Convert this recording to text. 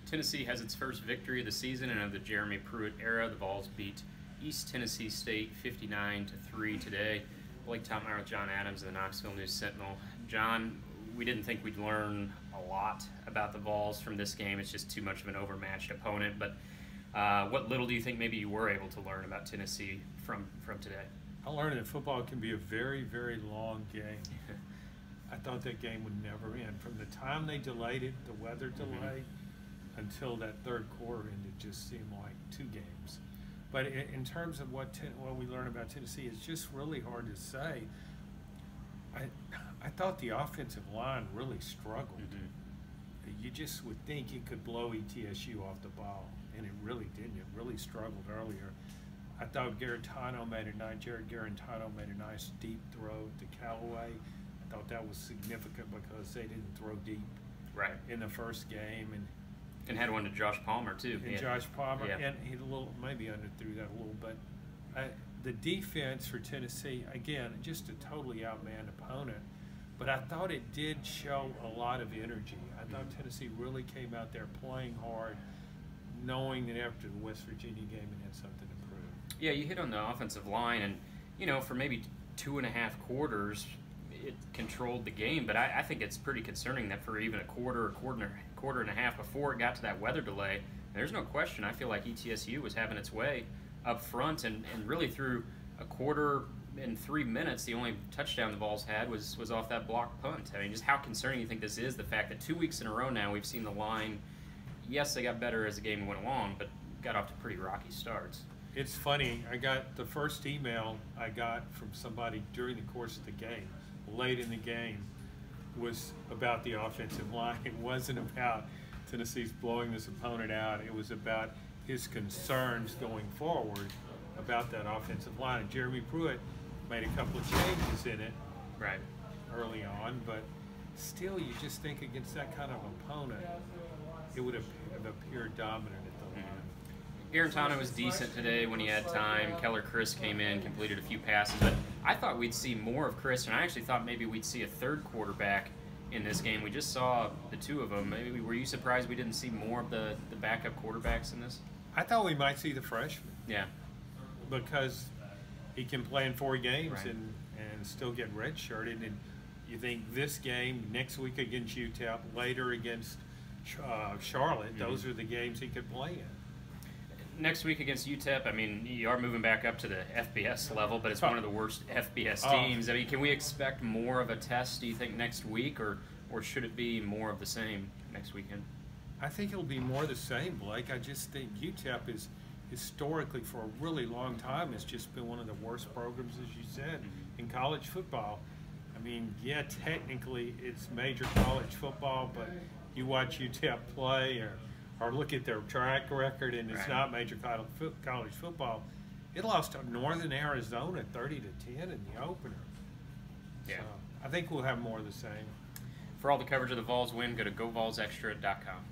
Tennessee has its first victory of the season and of the Jeremy Pruitt era. The Vols beat East Tennessee State 59-3 today. Blake Tompmeyer with John Adams of the Knoxville News-Sentinel. John, we didn't think we'd learn a lot about the Vols from this game. It's just too much of an overmatched opponent. But what little do you think maybe you were able to learn about Tennessee from today? I learned that football can be a very, very long game. I thought that game would never end. From the time they delayed it, the weather delay, until that third quarter ended, just seemed like 2 games. But in terms of what we learned about Tennessee, it's just really hard to say. I thought the offensive line really struggled. You just would think it could blow ETSU off the ball, and it really didn't. It really struggled earlier. I thought Jared Garantano made a nice deep throw to Callaway. I thought that was significant because they didn't throw deep in the first game, and had one to Josh Palmer too. And Josh Palmer, and he maybe underthrew that a little. But the defense for Tennessee, again, just a totally outmanned opponent. But I thought it did show a lot of energy. I thought Tennessee really came out there playing hard, knowing that after the West Virginia game it had something to prove. Yeah, you hit on the offensive line, and you know, for maybe 2.5 quarters, it controlled the game. But I think it's pretty concerning that for even a quarter and a half before it got to that weather delay, there's no question. I feel like ETSU was having its way up front, and really through a quarter and 3 minutes, the only touchdown the Vols had was off that block punt. I mean, just how concerning you think this is, the fact that 2 weeks in a row now we've seen the line, yes, they got better as the game went along, but got off to pretty rocky starts. It's funny, I got the first email I got from somebody during the course of the game, late in the game, was about the offensive line. It wasn't about Tennessee's blowing this opponent out. It was about his concerns going forward about that offensive line. And Jeremy Pruitt made a couple of changes in it early on, but still you just think against that kind of opponent, it would have appeared dominant at the line. Garantano was decent today when he had time. Keller Chris came in, completed a few passes, but I thought we'd see more of Chris, and I actually thought maybe we'd see a third quarterback in this game. We just saw the 2 of them. Maybe were you surprised we didn't see more of the backup quarterbacks in this? I thought we might see the freshman. Yeah. Because he can play in 4 games and still get redshirted. And you think this game, next week against UTEP, later against Charlotte, those are the games he could play in. Next week against UTEP, I mean, you are moving back up to the FBS level, but it's one of the worst FBS teams. I mean, can we expect more of a test, do you think, next week, or should it be more of the same next weekend? I think it'll be more the same, Blake. I just think UTEP is historically, for a really long time, has just been one of the worst programs, as you said, in college football. I mean, yeah, technically it's major college football, but you watch UTEP play or look at their track record, and it's not major college football. It lost to Northern Arizona 30-10 in the opener. Yeah. So I think we'll have more of the same. For all the coverage of the Vols win, go to GoVolsExtra.com.